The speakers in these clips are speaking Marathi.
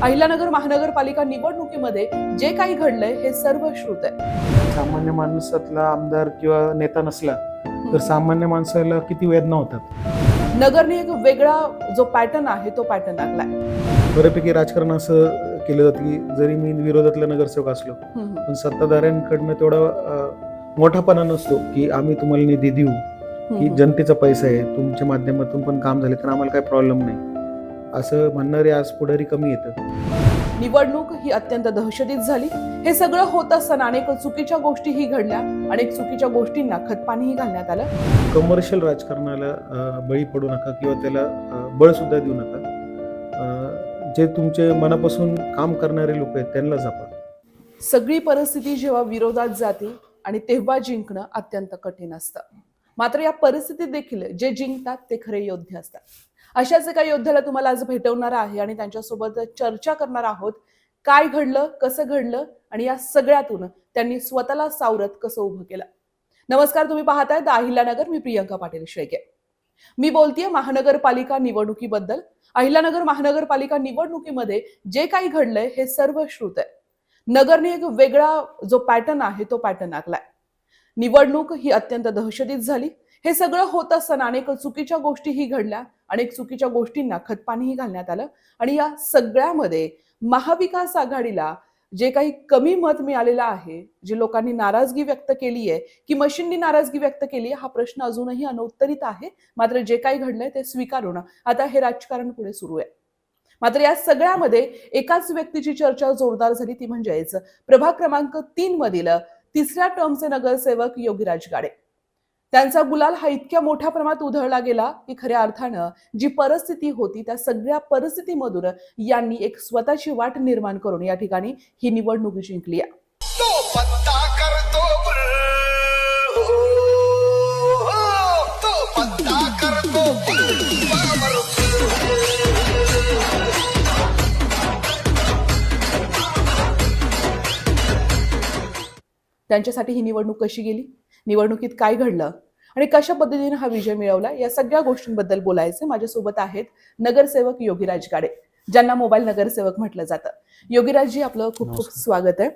अहिल्यानगर महानगरपालिका निवडणुकीमध्ये जे काही घडलंय हे सर्व श्रुत आहे. सामान्य माणसातला आमदार किंवा नेता नसला तर सामान्य माणसाला किती वेदना होतात. नगरने एक वेगळा जो पॅटर्न आहे तो पॅटर्न आखलाय. बऱ्यापैकी राजकारण असं केलं जातं की जरी मी विरोधातला नगरसेवक असलो पण सत्ताधाऱ्यांकडनं तेवढा मोठापणा नसतो की आम्ही तुम्हाला निधी देऊ, की जनतेचा पैसा आहे, तुमच्या माध्यमातून पण काम झाले तर आम्हाला काही प्रॉब्लेम नाही, असं म्हणणारे आज पुढारी कमी येतं. निवडणूक ही अत्यंत दहशतीत झाली. हे सगळं होत असताना अनेक चुकीच्या गोष्टीही घडल्या, अनेक चुकीच्या गोष्टींना खतपाणीही घालण्यात आलं. कमर्शियल राजकारणाला बळी पडू नका किंवा त्याला बळ सुद्धा देऊ नका. जे तुमचे मनापासून काम करणारे लोक आहेत त्यांना जपा. सगळी परिस्थिती जेव्हा विरोधात जाते आणि तेव्हा जिंकणं अत्यंत कठीण असतं. मात्र या परिस्थितीत देखील जे जिंकतात ते खरे योद्धे असतात. अशाच एका योद्ध्याला तुम्हाला आज भेटवणार आहे आणि त्यांच्यासोबत चर्चा करणार आहोत. काय घडलं, कसं घडलं आणि या सगळ्यातून त्यांनी स्वतःला सावरत कसं उभं केलं. नमस्कार, तुम्ही पाहताय द अहिल्यानगर. मी प्रियंका पाटील शेळके. मी बोलतेय महानगरपालिका निवडणुकीबद्दल. अहिल्यानगर महानगरपालिका निवडणुकीमध्ये जे काही घडलंय हे सर्व श्रुत आहे. नगरने एक वेगळा जो पॅटर्न आहे तो पॅटर्न आखलाय. निवडणूक ही अत्यंत दहशतीत झाली. हे सगळं होत असताना अनेक चुकीच्या गोष्टीही घडल्या, अनेक चुकीच्या गोष्टींना खतपाणीही घालण्यात आलं आणि या सगळ्यामध्ये महाविकास आघाडीला जे काही कमी मत मिळालेलं आहे, जे लोकांनी नाराजगी व्यक्त केली आहे की मशीननी नाराजगी व्यक्त केली आहे, हा प्रश्न अजूनही अनुत्तरित आहे. मात्र जे काही घडलंय ते स्वीकारून आता हे राजकारण पुढे सुरू आहे. मात्र या सगळ्यामध्ये एकाच व्यक्तीची चर्चा जोरदार झाली, ती म्हणजेच प्रभाग क्रमांक 3 मधील तिसऱ्या टर्मचे नगरसेवक योगीराज गाडे. त्यांचा गुलाल हा इतक्या मोठ्या प्रमाणात उधळला गेला की खऱ्या अर्थानं जी परिस्थिती होती त्या सगळ्या परिस्थितीमधून यांनी एक स्वतःची वाट निर्माण करून या ठिकाणी ही निवडणूक जिंकली आहे. त्यांच्यासाठी ही निवडणूक कशी गेली, निवडणुकीत काय घडलं आणि कशा पद्धतीने हा विजय मिळवला, या सगळ्या गोष्टींबद्दल बोलायचे माझ्यासोबत आहेत नगरसेवक योगीराज गाडे, ज्यांना मोबाईल नगरसेवक म्हटलं जातं. योगीराजजी, आपलं खूप खूप स्वागत आहे.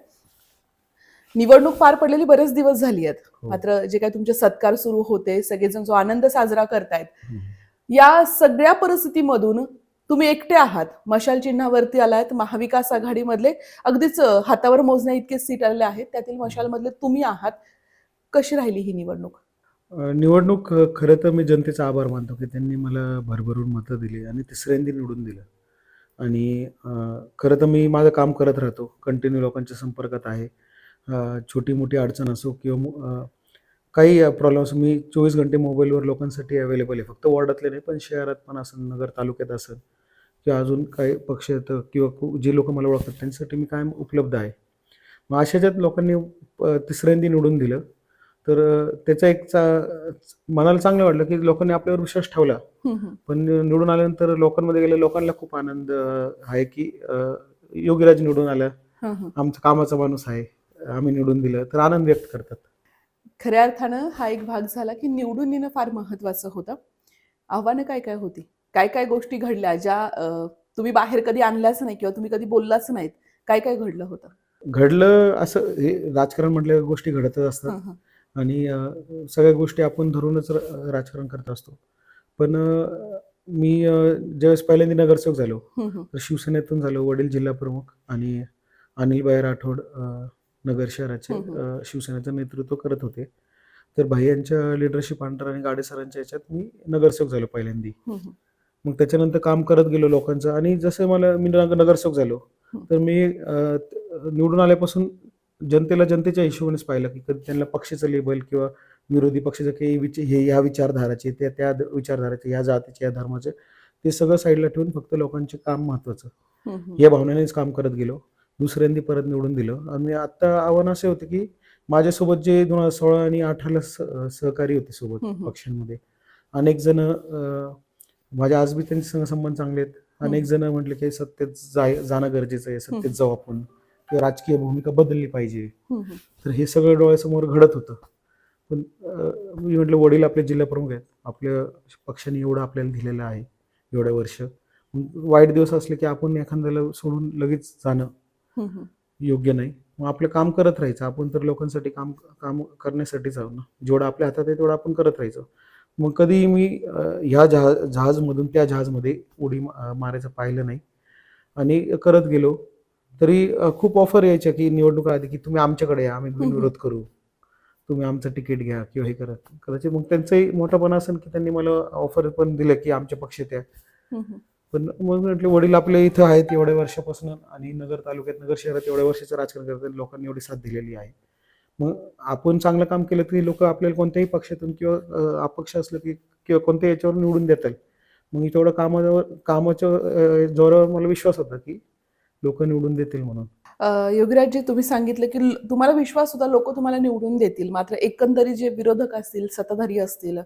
निवडणूक पार पडलेली बरेच दिवस झाली आहेत, मात्र जे काही तुमचे सत्कार सुरू होते, सगळेजण जो आनंद साजरा करतायत, या सगळ्या परिस्थितीमधून तुम्ही एकटे आहात. मशाल चिन्हावरती आलात. महाविकास आघाडीमधले अगदीच हातावर मोजण्या इतके सीट आलेले आहेत, त्यातील मशालमधले तुम्ही आहात. कशी राहिली ही निवडणूक? निवडणूक खरं तर मी जनतेचा आभार मानतो की त्यांनी मला भरभरून मतं दिली आणि तिसऱ्यांदा निवडून दिलं. आणि खरं तर मी माझं काम करत राहतो, कंटिन्यू लोकांच्या संपर्कात आहे. छोटी मोठी अडचण असो किंवा काही प्रॉब्लेम असो, मी 24 घंटे मोबाईलवर लोकांसाठी अवेलेबल आहे. फक्त वॉर्डातले नाही पण शहरात पण असेल, नगर तालुक्यात असेल किंवा अजून काही पक्ष येतं किंवा जे लोक मला ओळखतात त्यांच्यासाठी मी कायम उपलब्ध आहे. मग अशाच्यात लोकांनी तिसऱ्यांदा निवडून दिलं तर त्याचा एक मनाला चांगलं वाटलं की लोकांनी आपल्यावर विश्वास ठेवला. पण निवडून आल्यानंतर लोकांमध्ये गेलं, लोकांना खूप आनंद आहे की योगीराज निवडून आला, आमचा कामाचा माणूस आहे, आम्ही निवडून दिलं, तर आनंद व्यक्त करतात. खऱ्या अर्थानं हा एक भाग झाला की निवडून येणं फार महत्वाचं होतं. आव्हानं काय काय होती, काय काय गोष्टी घडल्या ज्या तुम्ही बाहेर कधी आणल्याच नाही किंवा तुम्ही कधी बोललाच नाहीत, काय काय घडलं होतं? घडलं असं, हे राजकारण म्हटल्या गोष्टी घडतच असतात आणि सगळ्या गोष्टी आपण धरूनच राजकारण करत असतो. पण मी ज्यावेळेस पहिल्यांदा नगरसेवक झालो तर शिवसेनेतून झालो. वडील जिल्हा प्रमुख आणि अनिलभाई राठोड नगर शहराचे शिवसेनेचं नेतृत्व करत होते. तर भाई यांच्या लिडरशिप अंडर आणि गाडे सरांच्या याच्यात मी नगरसेवक झालो पहिल्यांदा. मग त्याच्यानंतर काम करत गेलो लोकांचं. आणि जसं मी नगरसेवक झालो तर मी निवडून आल्यापासून जनतेला जनतेच्या हिशोबानेच पाहिलं की कधी त्यांना पक्षाचं लेबल किंवा विरोधी पक्षाचं काही हे ह्या विचारधाराचे, त्या विचारधाराचे, ह्या जातीचे, या धर्माचे, ते सगळं साईडला ठेवून फक्त लोकांचे काम महत्वाचं या भावनेनेच काम करत गेलो. दुसऱ्यांदा परत निवडून दिलं. आणि आता आव्हान असे होते की माझ्यासोबत जे 2016 आणि 2018 सहकारी होते सोबत पक्षांमध्ये, अनेक जण माझ्या आज बी त्यांचे संबंध चांगले आहेत. अनेक जण म्हटले की सत्तेत जाणं गरजेचं आहे, सत्तेत जाऊ आपण, किंवा राजकीय भूमिका बदलली पाहिजे. तर हे सगळं डोळ्यासमोर घडत होतं. पण मी म्हटलं वडील आपले जिल्हा प्रमुख आहेत, आपल्या पक्षाने एवढं आपल्याला दिलेलं आहे एवढ्या वर्ष, वाईट दिवस असले की आपण एखाद्याला सोडून लगेच जाणं हम्म, हम्म. योग्य नाही. मग आपलं काम करत राहायचं. आपण तर लोकांसाठी काम काम करण्यासाठीच आहोत ना. जेवढं आपल्या हातात आहे तेवढं आपण करत राहायचं. मग कधीही मी ह्या जहाजमधून त्या जहाजमध्ये उडी मारायचं पाहिलं नाही आणि करत गेलो. तरी खूप ऑफर यायच्या की निवडणुका आधी की तुम्ही आमच्याकडे या, आम्ही हम्म, हम्म. बिनविरोध करू. तुम्ही आमचं तिकीट घ्या किंवा हे करा. कदाचित मग त्यांचंही मोठेपणा असेल की त्यांनी मला ऑफर पण दिलं की आमच्या पक्षात या. हम्म, हम्म. पण मग म्हटलं वडील आपल्या इथं आहेत एवढ्या वर्षापासून आणि नगर तालुक्यात, नगर शहरात एवढ्या वर्षाचं राजकारण करतात. लोकांनी एवढी साथ दिलेली आहे. मग आपण चांगलं काम केलं तरी लोक आपल्याला कोणत्याही पक्षातून किंवा अपक्ष असलं की किंवा कोणत्याही याच्यावर निवडून देतात. मग तेवढं कामाच्या जोरावर मला विश्वास होता की लोक निवडून देतील म्हणून. योगीराजजी, तुम्ही सांगितलं की तुम्हाला विश्वास होता लोक तुम्हाला निवडून देतील, मात्र एकंदरीत जे विरोधक असतील, सत्ताधारी असतील,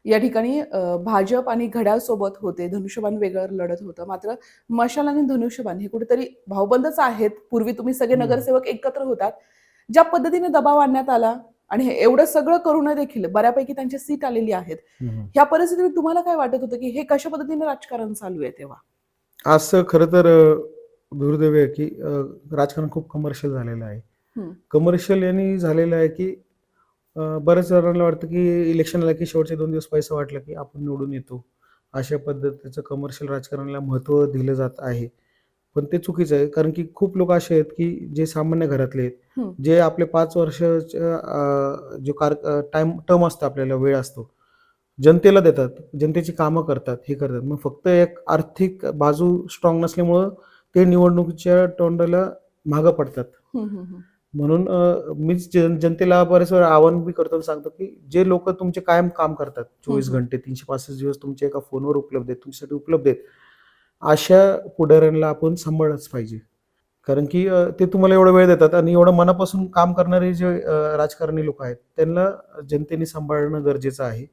या ठिकाणी भाजप आणि घड्याळ सोबत होते, धनुष्यबाण वेगळं लढत होतं. मात्र मशाल आणि धनुष्यबाण हे कुठेतरी भाऊबंदच आहेत. पूर्वी तुम्ही सगळे हम्म. नगरसेवक एकत्र होतात. ज्या पद्धतीने दबाव आणण्यात आला आणि हे एवढं सगळं करून देखील बऱ्यापैकी त्यांची सीट आलेली आहेत, हम्म. ह्या परिस्थितीत तुम्हाला काय वाटत होतं की हे कशा पद्धतीने राजकारण चालू आहे तेव्हा? असं खरं तर दुर्दैव आहे की राजकारण खूप कमर्शियल झालेलं आहे. हम्म. कमर्शियल यांनी झालेलं आहे की बऱ्याच जणांना वाटतं की इलेक्शन आलं की शेवटचे 2 दिवस पैसा वाटला की आपण निवडून येतो. अशा पद्धतीचं कमर्शियल राजकारणाला महत्त्व दिलं जात आहे. पण ते चुकीचं आहे. कारण की खूप लोक असे आहेत की जे सामान्य घरातले आहेत. हम्म. जे आपले 5 वर्षाच्या जो टर्म असतो, आपल्याला वेळ असतो. जनतेला देतात. जनतेची कामं करतात, हे करतात. मग फक्त एक आर्थिक बाजू स्ट्रॉंग नसल्यामुळं ते निवडणुकीच्या तोंडाला मागं पडतात. हम्म, हम्म, हम्म. म्हणून मीच जनतेला बरेच वेळा आवाहन बी करतो आणि सांगतो की जे लोक तुमचे कायम काम करतात, 24 हम्म. घंटे 365 दिवस तुमच्या एका फोनवर उपलब्ध आहेत, तुमच्यासाठी उपलब्ध आहेत, अशा पुढाऱ्यांना आपण सांभाळलंच पाहिजे. कारण की ते तुम्हाला एवढा वेळ देतात आणि एवढं मनापासून काम करणारे जे राजकारणी लोक आहेत, त्यांना जनतेने सांभाळणं गरजेचं आहे.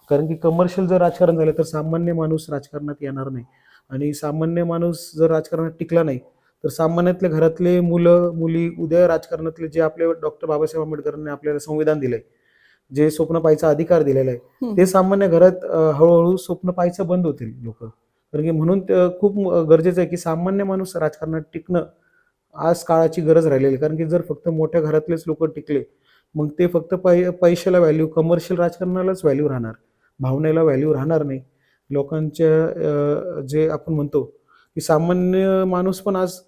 कारण की कमर्शियल जर राजकारण झालं तर सामान्य माणूस राजकारणात येणार नाही. आणि सामान्य माणूस जर राजकारणात टिकला नाही, तर सामान्यातल्या घरातले मुलं मुली उद्या राजकारणातले, जे आपले डॉक्टर बाबासाहेब आंबेडकरांनी आपल्याला संविधान दिलंय, जे स्वप्न पाहायचा अधिकार दिलेला आहे, हम्म. ते सामान्य घरात हळूहळू स्वप्न पाहायचं बंद होतील लोक. कारण की म्हणून खूप गरजेचं आहे की सामान्य माणूस राजकारणात टिकणं आज काळाची गरज राहिलेली आहे. कारण की जर फक्त मोठ्या घरातलेच लोक टिकले, मग ते फक्त पैशाला व्हॅल्यू, कमर्शियल राजकारणालाच व्हॅल्यू राहणार, भावनेला व्हॅल्यू राहणार नाही. लोकांच्या जे आपण म्हणतो की सामान्य माणूस पण आज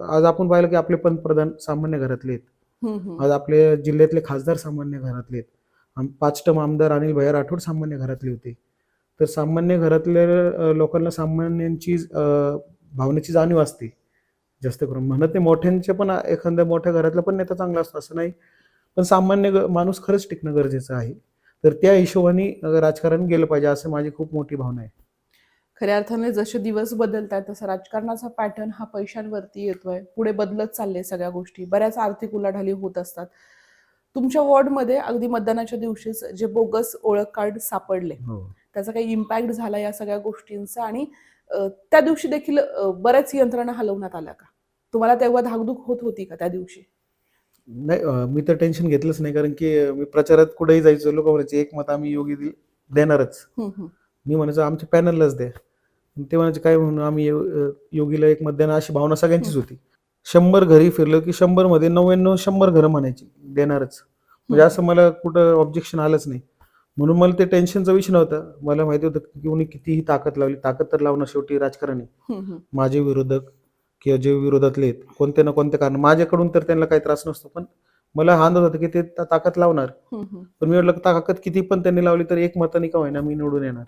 आज आपण पाहिलं की आपले पंतप्रधान सामान्य घरातले आहेत. हम्म, हम्म. आज आपल्या जिल्ह्यातले खासदार सामान्य घरातले आहेत. 5 टर्म आमदार अनिल भैया राठोड सामान्य घरातले होते. तर सामान्य घरातल्या लोकांना सामान्यांची भावनेची जाणीव असते. जास्त करून म्हणत नाही, मोठ्यांचे पण एखाद्या मोठ्या घरातला पण नेता चांगला असतो असं नाही. पण सामान्य माणूस खरंच टिकणं गरजेचं आहे. तर त्या हिशोबाने राजकारण गेलं पाहिजे, असं माझी खूप मोठी भावना आहे. खऱ्या अर्थाने जसे दिवस बदलत आहेत तसं राजकारणाचा पॅटर्न हा पैशांवरती येतोय, पुढे बदलत चालले सगळ्या गोष्टी, बऱ्याच आर्थिक उलाढाली होत असतात. तुमच्या वॉर्डमध्ये अगदी मतदानाच्या दिवशीच जे बोगस ओळख कार्ड सापडले, हो. त्याचा काही इम्पॅक्ट झाला या सगळ्या गोष्टींचा? आणि त्या दिवशी देखील बऱ्याच यंत्रणा हलवण्यात आल्या का? तुम्हाला तेव्हा धाकधूक होत होती का त्या दिवशी? नाही, मी तर टेन्शन घेतलंच नाही. कारण की मी प्रचारात कुठेही जायचो, लोक म्हणायचे एक मत आम्ही देणारच. हम्म, हम्म. मी म्हणायचो आमच्या पॅनललाच द्या. ते म्हणायचे काय म्हणून आम्ही योगीला एक मत देणार, अशी भावना सगळ्यांचीच हम्म. होती. 100 घरी फिरलं की 100 मध्ये 99 100 घरं म्हणायची देणारच. म्हणजे हम्म. असं मला कुठं ऑब्जेक्शन आलंच नाही. म्हणून मला ते टेन्शनचा विषय नव्हता. मला माहिती होतं की कोणी कितीही ताकद लावली, ताकद तर लावणार शेवटी राजकारण आहे. हम्म, हम्म. माझे विरोधक किंवा जे विरोधातले आहेत, कोणत्या ना कोणत्या कारण माझ्याकडून तर त्यांना काही त्रास नसतो. पण मला हा अंदाज होता की ते ताकद लावणार. हम्म, हम्म. पण मी म्हटलं ताकद किती पण त्यांनी लावली तर एक मताने का होईना मी निवडून येणार.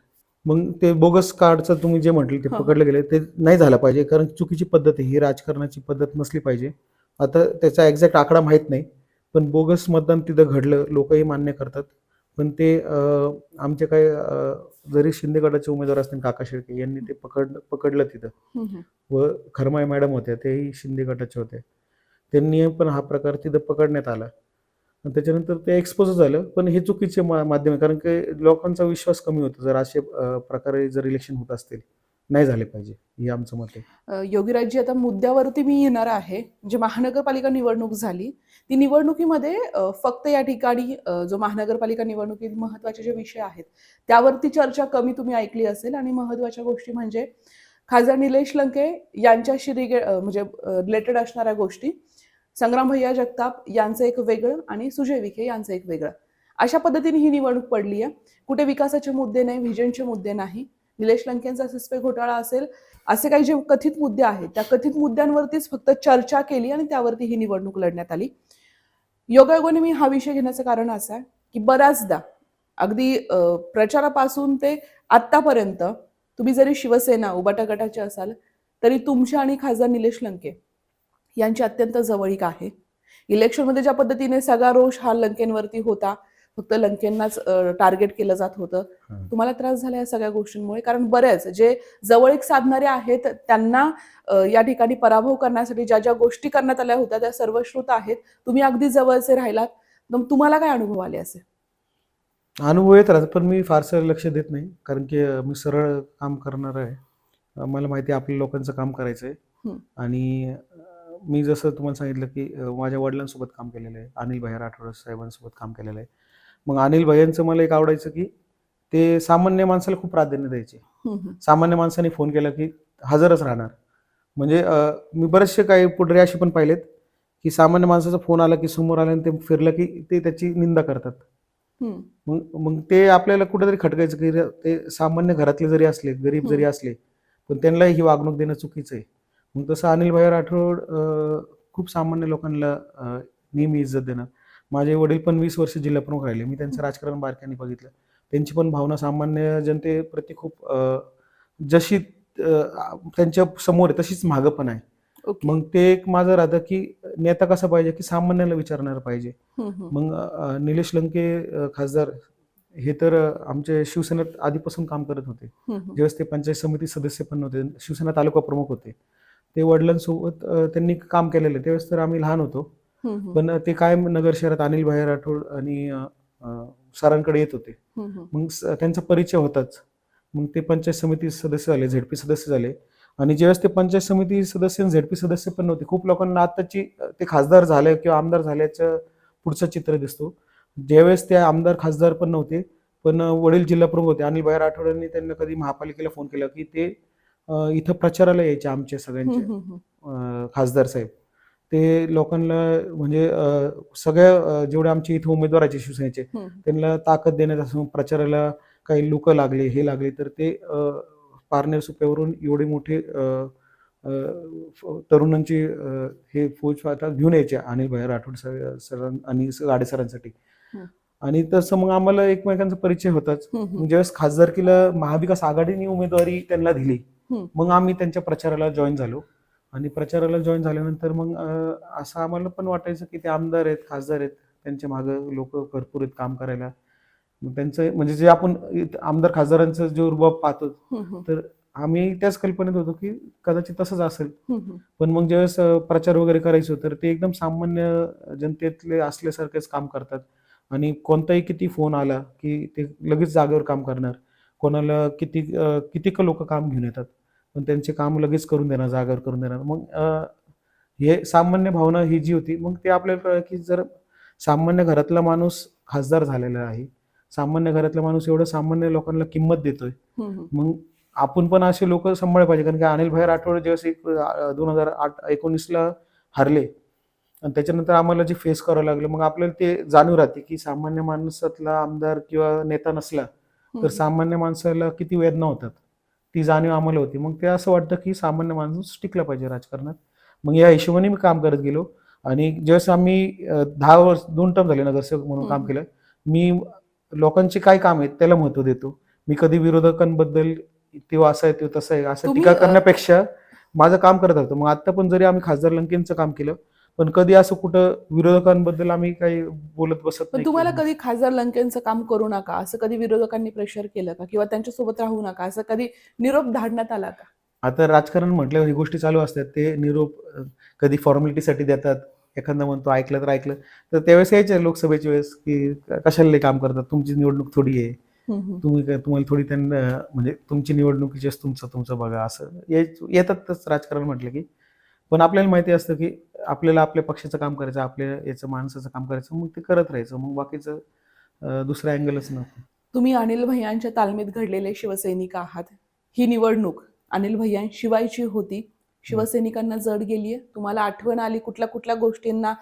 मग ते बोगस कार्डचं तुम्ही जे म्हटले ते हा, हा. पकडले गेले, ते नाही झालं पाहिजे. कारण चुकीची पद्धत आहे ही, राजकारणाची पद्धत नसली पाहिजे. आता त्याचा एक्झॅक्ट आकडा माहीत नाही, पण बोगस मतदान तिथं घडलं, लोकही मान्य करतात. पण ते आमचे काही जरी शिंदे गटाचे उमेदवार असतील काका शेळके, यांनी ते पकडलं तिथं. हम्म, हम्म. व खरमाई मॅडम होत्या, तेही शिंदे गटाचे होते. त्यांनी पण हा प्रकार तिथं पकडण्यात आला. आणि त्याच्यानंतर ते एक्सपोज झालं. पण हे चुकीचे माध्यम आहे. कारण की लोकांचा विश्वास कमी होतो जर असे प्रकारे जर इलेक्शन होत असतील. नाही झाले पाहिजे, हे आमचं मत आहे. योगीराजजी, आता मुद्द्यावरती मी येणार आहे. जे महानगरपालिका निवडणूक झाली, ती निवडणुकीमध्ये फक्त या ठिकाणी जो महानगरपालिका निवडणुकीत महत्त्वाचे जे विषय आहेत त्यावरती चर्चा कमी तुम्ही ऐकली असेल. आणि महत्त्वाच्या गोष्टी म्हणजे खासदार निलेश लंके यांच्याशी म्हणजे रिलेटेड असणाऱ्या गोष्टी, संग्राम भैया जगताप यांचं एक वेगळं आणि सुजय विखे यांचं एक वेगळं. अशा पद्धतीने ही निवडणूक पडली आहे. कुठे विकासाचे मुद्दे नाही, व्हिजनचे मुद्दे नाही. निलेश लंकेंचा सिस्पे घोटाळा असेल, असे काही जे कथित मुद्दे आहेत त्या कथित मुद्द्यांवरतीच फक्त चर्चा केली आणि त्यावरती ही निवडणूक लढण्यात आली. योगायोगाने मी हा विषय घेण्याचं कारण असं आहे की बऱ्याचदा अगदी प्रचारापासून ते आत्तापर्यंत तुम्ही जरी शिवसेना उबाटा गटाचे असाल तरी तुमच्या आणि खासदार निलेश लंके यांची अत्यंत जवळीक आहे. इलेक्शनमध्ये ज्या पद्धतीने सगळा रोष हा लंकेंवरती होता, फक्त लंकेंनाच टार्गेट केलं जात होतं, तुम्हाला त्रास झाला या सगळ्या गोष्टींमुळे. कारण बऱ्याच जे जवळीक साधणारे आहेत त्यांना या ठिकाणी पराभव करण्यासाठी ज्या ज्या गोष्टी करण्यात आल्या होत्या त्या सर्वश्रुत आहेत. तुम्ही अगदी जवळचे राहिलात, मग तुम्हाला काय अनुभव आले असे? अनुभव येत राहतात, पण मी फारसं लक्ष देत नाही, कारण की मी सरळ काम करणार आहे. मला माहिती आहे आपल्या लोकांचं काम करायचं आहे. आणि मी जसं तुम्हाला सांगितलं की माझ्या वडिलांसोबत काम केलेलं आहे, अनिल भैया राठोड साहेबांसोबत काम केलेलं आहे. मग अनिल भैयांचं मला एक आवडायचं की ते सामान्य माणसाला खूप प्राधान्य द्यायचे. सामान्य माणसाने फोन केला की हजरच राहणार. म्हणजे मी बरेचसे काही पुढे असे पण पाहिलेत की सामान्य माणसाचा फोन आला की समोर आल्याने ते फिरलं की ते त्याची निंदा करतात. मग मग ते आपल्याला कुठेतरी खटकायचं की ते सामान्य घरातले जरी असले, गरीब जरी असले, पण त्यांना ही वागणूक देणं चुकीचं आहे. मग तसं अनिल भैया राठोड खूप सामान्य लोकांना नेहमी इज्जत देणार. माझे वडील पण 20 वर्ष जिल्हा प्रमुख राहिले. मी त्यांचं राजकारण बारकाईने बघितलं. त्यांची पण भावना सामान्य जनतेप्रती खूप जशी त्यांच्या समोर आहे तशीच मागं पण आहे. मग ते एक माझं राहतं की नेता कसा पाहिजे की सामान्याला विचारणार पाहिजे. मग निलेश लंके खासदार हे तर आमचे शिवसेनेत आधीपासून काम करत होते. ज्यावेळेस ते पंचायत समिती सदस्य पण नव्हते, शिवसेना तालुका प्रमुख होते. ते वडिलांसोबत त्यांनी काम केलेलं. त्यावेळेस तर आम्ही लहान होतो, पण ते कायम नगर शहरात अनिल भैया राठोड आणि सरांकडे येत होते. मग त्यांचा परिचय होताच. मग ते पंचायत समिती सदस्य झाले, झेडपी सदस्य झाले. आणि ज्यावेळेस ते पंचायत समिती सदस्य आणि झेडपी सदस्य पण नव्हते, खूप लोकांना आताची ते खासदार झाले किंवा आमदार झाल्याचं पुढचं चित्र दिसतो. ज्यावेळेस ते आमदार खासदार पण नव्हते, पण वडील जिल्हा प्रमुख होते. अनिल भैया राठोडांनी त्यांना कधी महापालिकेला फोन केला की ते इथं प्रचाराला यायचे आमचे सगळ्यांचे खासदार साहेब. ते लोकांना म्हणजे सगळ्या जेवढे आमचे इथे उमेदवार आहेत शिवसेनेचे त्यांना ताकद देण्यात, प्रचाराला काही लोक लागले हे लागले तर ते पारनेर सुप्यावरून एवढे मोठे तरुणांची हे फौज आता घेऊन यायचे अनिल भैया राठोड सर आणि गाडे सरांसाठी. आणि तसं मग आम्हाला एकमेकांचा परिचय होताच. ज्यावेळेस खासदारकीला महाविकास आघाडीने उमेदवारी त्यांना दिली, मग आम्ही त्यांच्या प्रचाराला जॉईन झालो. आणि प्रचाराला जॉईन झाल्यानंतर मग असं आम्हाला पण वाटायचं की ते आमदार आहेत, खासदार आहेत, त्यांच्या मागे लोक भरपूर आहेत काम करायला. मग त्यांचं म्हणजे जे आपण आमदार खासदारांचा जो रुबाब पाहतो, तर आम्ही त्याच कल्पनेत होतो की कदाचित तसंच असेल. पण मग ज्यावेळेस प्रचार वगैरे करायचो तर ते एकदम सामान्य जनतेतले असल्यासारखेच काम करतात. आणि कोणताही किती फोन आला की ते लगेच जागेवर काम करणार. कोणाला किती लोक काम घेऊन येतात, पण त्यांचे काम लगेच करून देणार, जागेवर करून देणार. मग हे सामान्य भावना ही जी होती, मग ते आपल्याला कळलं की जर सामान्य घरातला माणूस खासदार झालेला आहे, सामान्य घरातला माणूस एवढं सामान्य लोकांना किंमत देतोय, मग आपण पण असे लोक सांभाळले पाहिजे. कारण की अनिल भैया राठोड ज्यावेळेस 2019ला हारले आणि त्याच्यानंतर आम्हाला जे फेस करावं लागलं, मग आपल्याला ते जाणीव राहते की सामान्य माणसातला आमदार किंवा नेता नसला तर सामान्य माणसाला किती वेदना होतात, ती जाणीव आम्हाला होती. मग ते असं वाटतं की सामान्य माणूस टिकला पाहिजे राजकारणात. मग या हिशोबाने मी काम करत गेलो. आणि ज्यावेळेस आम्ही 10 वर्ष 2 टर्म झाले नगरसेवक म्हणून काम केलं, मी लोकांचे काय काम आहेत त्याला महत्व देतो. मी कधी विरोधकांबद्दल तो असा आहे, तो तसा आहे असं टीका करण्यापेक्षा माझं काम करत होतं. मग आता पण जरी आम्ही खासदार लंकेंचं काम केलं, पण कधी असं कुठं विरोधकांबद्दल आम्ही काही बोलत बसत पण नाही. तुम्हाला कधी खासदार लंकेंचं काम करू नका असं कधी विरोधकांनी प्रेशर केलं का, किंवा त्यांच्यासोबत राहू नका असं कधी निरोप धाडण्यात आला का? आता राजकारण म्हटल्यावर ही गोष्टी चालू असतात. ते निरोप कधी फॉर्मॅलिटीसाठी देतात. एखादा म्हणतो ऐकलं तर ऐकलं, तर त्यावेळेस यायचे लोकसभेच्या वेळेस की कशाला काम करतात, तुमची निवडणूक थोडी आहे, तुम्हाला थोडी त्यांना म्हणजे तुमची निवडणुकीची तुमचं बघा, असं येतातच राजकारण म्हटलं की. पण आपल्याला माहिती असतं की आपल्याला आपल्या पक्षाचं काम करायचं, आपल्या याचं माणसाचं काम करायचं, मग ते करत राहायचं. मग बाकीचं दुसरं अँगलच नव्हतं. तुम्ही अनिल भैयांच्या तालमीत घडलेले शिवसैनिक आहात. ही निवडणूक अनिल भैया शिवायची होती, शिवसैनिकांना जड गेलीये. तुम्हाला आठवण आली कुठल्या कुठल्या गोष्टींना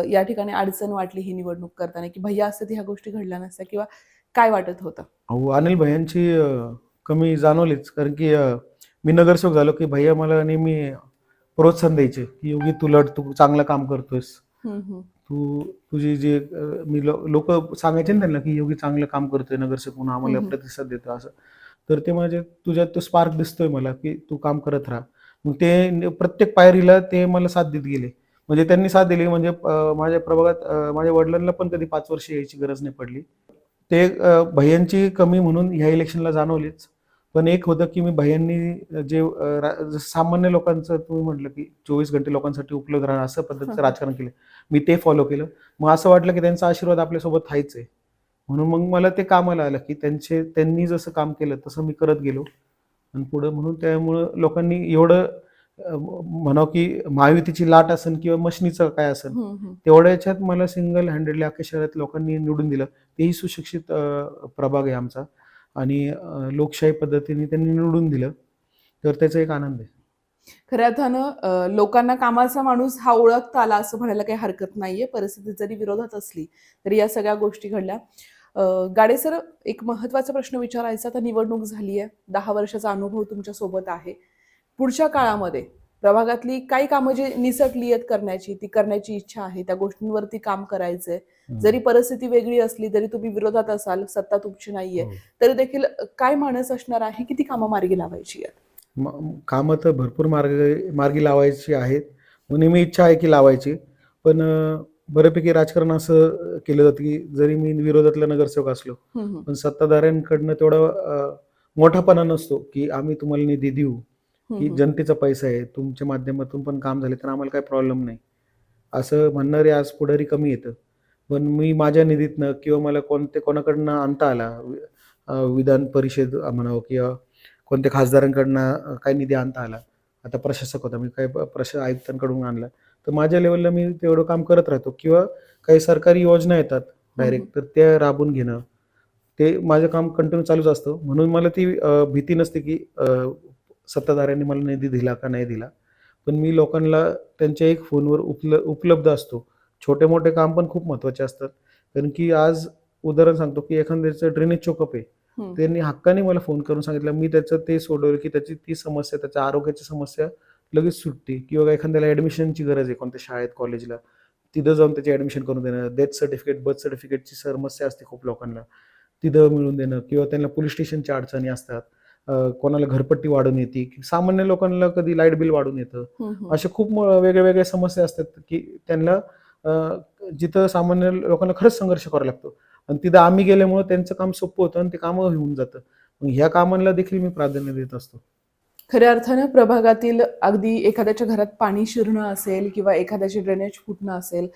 या ठिकाणी अडचण वाटली ही निवडणूक करताना, की भैया असते तर ह्या गोष्टी घडल्या नसत्या, किंवा काय वाटत होतं? अहो, अनिल भैयांची कमी जाणवलीच, कारण की मी नगरसेवक झालो की भैया मला नेहमी प्रोत्साहन द्यायचे की योगी तू लढ, तू चांगलं काम करतोयस. हम्म, हम्म. तू तुझी जे मी लोक सांगायचे ना त्यांना की योगी चांगलं काम करतोय नगरसेवक म्हणून आम्हाला हम्म. प्रतिसाद देतो असं. तर ते म्हणजे तुझ्यात तो स्पार्क दिसतोय मला की तू काम करत राहा. मग ते प्रत्येक पायरीला ते मला साथ देत गेले. म्हणजे त्यांनी साथ दिली म्हणजे माझ्या प्रभागात माझ्या वडिलांना पण कधी 5 वर्ष यायची गरज नाही पडली. ते भैयांची कमी म्हणून ह्या इलेक्शनला जाणवलीच. पण एक होतं की मी भैयांनी जे जसं सामान्य लोकांचं तुम्ही म्हटलं की 24 घंटे लोकांसाठी उपलब्ध राहणं असं पद्धतीचं राजकारण केलं. मी ते फॉलो केलं. मग असं वाटलं की त्यांचा आशीर्वाद आपल्यासोबत आहेच आहे. म्हणून मग मला ते कामाला आलं की त्यांनी जसं काम केलं तसं मी करत गेलो आणि पुढं म्हणून त्यामुळं लोकांनी एवढं म्हणावं की महायुतीची लाट असेल किंवा मशनीचं काय असेल, हम्म, हम्म. तेवढ्या याच्यात मला सिंगल हँडेडली अख्ख्या शहरात लोकांनी निवडून दिलं. तेही सुशिक्षित प्रभाग आहे आमचा आणि लोकशाही पद्धतीने त्यांनी निवडून दिलं. तर त्याचा एक आनंद आहे. खऱ्या अर्थानं लोकांना कामाचा माणूस हा ओळखता आला असं म्हणायला काही हरकत नाहीये. परिस्थिती जरी विरोधात असली तरी या सगळ्या गोष्टी घडल्या. गाडे सर, एक महत्त्वाचा प्रश्न विचारायचा. तर निवडणूक झाली आहे, 10 वर्षाचा अनुभव तुमच्या सोबत आहे. पुढच्या काळामध्ये प्रभागातली काही कामं जी निसटली आहेत करण्याची, ती करण्याची इच्छा आहे, त्या गोष्टींवरती काम करायचंय. जरी परिस्थिती वेगळी असली, जरी तुम्ही विरोधात असाल, सत्ता तुमची नाहीये, हो. तरी देखील काय मानस असणार आहे की ती कामं मार्गी लावायची आहेत? कामं तर भरपूर मार्गी लावायची आहेत. नेहमी इच्छा आहे की लावायची. पण बऱ्यापैकी राजकारण असं केलं जातं की जरी मी विरोधातला नगरसेवक असलो, हम्म, हम्म. पण सत्ताधाऱ्यांकडनं तेवढा मोठापणा नसतो की आम्ही तुम्हाला निधी देऊ, की हम्म. जनतेचा पैसा आहे, तुमच्या माध्यमातून पण काम झाले तर आम्हाला काही प्रॉब्लेम नाही. असं म्हणणारे आज पुढारी कमी येतं. पण मी माझ्या निधीतनं किंवा मला कोणाकडनं आणता आला, विधान परिषद म्हणावं किंवा कोणत्या खासदारांकडनं काही निधी आणता आला. आता प्रशासक होता, मी काही आयुक्तांकडून आणला. तर माझ्या लेव्हलला मी तेवढं काम करत राहतो किंवा काही सरकारी योजना येतात डायरेक्ट, तर त्या राबवून घेणं. ते माझं काम कंटिन्यू चालूच असतं. म्हणून मला ती भीती नसते की सत्ताधाऱ्यांनी मला निधी दिला का नाही दिला. पण मी लोकांना त्यांच्या एक फोनवर उपलब्ध असतो. छोटे-मोठे काम पण खूप महत्त्वाचे असतात. कारण की आज उदाहरण सांगतो की एखाद्याचं ड्रेनेज चोकअप आहे. हम्म. त्यांनी हक्काने मला फोन करून सांगितलं. मी त्याचं ते सोडवलं की त्याची ती समस्या, त्याच्या आरोग्याची समस्या लगेच सुटते किंवा एखाद्याला ॲडमिशनची गरज आहे कोणत्या शाळेत, कॉलेजला. तिथं जाऊन त्याची ॲडमिशन करून देणं. डेथ सर्टिफिकेट, बर्थ सर्टिफिकेटची समस्या असते खूप लोकांना. तिथं मिळवून देणं किंवा त्यांना पोलीस स्टेशनच्या अडचणी असतात. कोणाला घरपट्टी वाढून येते. सामान्य लोकांना कधी लाईट बिल वाढून येतं. हम्म. अशा खूप वेगळ्या-वेगळ्या समस्या असतात की त्यांना अ, जिथं सामान्य लोकांना खरंच संघर्ष करावा लागतो आणि तिथं आम्ही गेल्यामुळं त्यांचं काम सोपं होतं आणि ते कामं होऊन जातं. मग ह्या कामांना देखील मी प्राधान्य देत असतो. खऱ्या अर्थानं प्रभागातील अगदी एखाद्याच्या घरात पाणी शिरणं असेल किंवा एखाद्याची ड्रेनेज फुटणं असेल,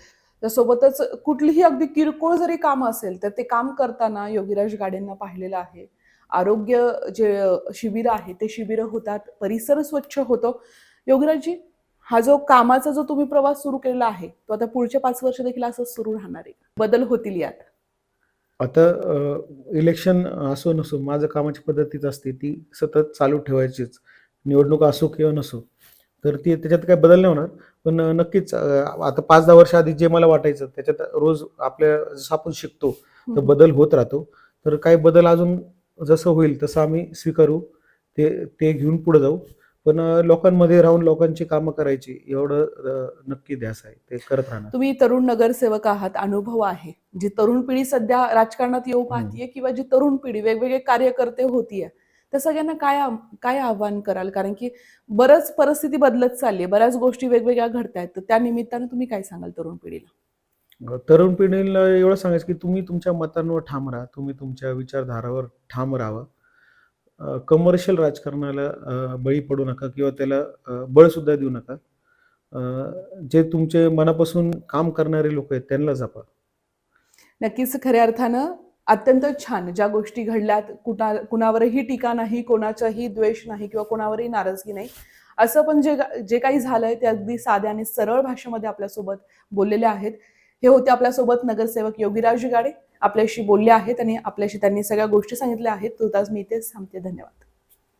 त्यासोबतच कुठलीही अगदी किरकोळ जरी काम असेल तर ते काम करताना योगीराज गाडेंना पाहिलेलं आहे. आरोग्य जे शिबिर आहे ते शिबिर होतात, परिसर स्वच्छ होतो. योगीराजजी, हा जो कामाचा जो तुम्ही प्रवास सुरू केलेला आहे, तो आता पुढचे 5 वर्ष देखील असंच सुरू राहणार आहे? बदल होतील यात? आता इलेक्शन असो नसो, माझं कामाची पद्धतीच असते ती सतत चालू ठेवायचीच. निवडणूक असो किंवा नसो. तर ती त्याच्यात काही बदल नाही होणार. पण नक्कीच आता 5-10 वर्ष आधी जे मला वाटायचं त्याच्यात रोज आपल्या जसं आपण शिकतो, तर बदल होत राहतो. तर काही बदल अजून जसं होईल तसं आम्ही स्वीकारू. ते ते घेऊन पुढे जाऊ. पण लोकांमध्ये राहून लोकांची कामं करायची एवढं नक्की ध्यास आहे. ते करत राहणार. तुम्ही तरुण नगरसेवक आहात, अनुभव आहे. जी तरुण पिढी सध्या राजकारणात येऊ पाहतीये किंवा जी तरुण पिढी वेगवेगळे कार्यकर्ते होतीये, त्या सगळ्यांना काय आव्हान कराल? कारण की बरंच परिस्थिती बदलत चालली आहे, बऱ्याच गोष्टी वेगवेगळ्या घडतायत. तर त्या निमित्तानं तुम्ही काय सांगाल तरुण पिढीला? तरुण पिढीला एवढं सांगायचं की तुम्ही तुमच्या मतांवर ठाम राहा. तुम्ही तुमच्या विचारधारावर ठाम राहावं. कमर्शियल राजकारणाला बळी पडू नका किंवा त्याला बळसुद्धा देऊ नका. अ, जे तुमचे मनापासून काम करणारे लोक आहेत त्यांना जपा. नक्कीच खऱ्या अर्थानं अत्यंत छान ज्या गोष्टी घडल्यात, कुणावरही टीका नाही, कोणाचाही द्वेष नाही किंवा कोणावरही नाराजगी नाही. असं पण जे काही झालंय ते अगदी साध्या आणि सरळ भाषेमध्ये आपल्यासोबत बोललेले आहेत. हे होते आपल्यासोबत नगरसेवक योगीराज गाडे. आपल्याशी बोलले आहेत आणि आपल्याशी त्यांनी सगळ्या गोष्टी सांगितल्या आहेत. तुर्तास मी इथेच थांबते. धन्यवाद.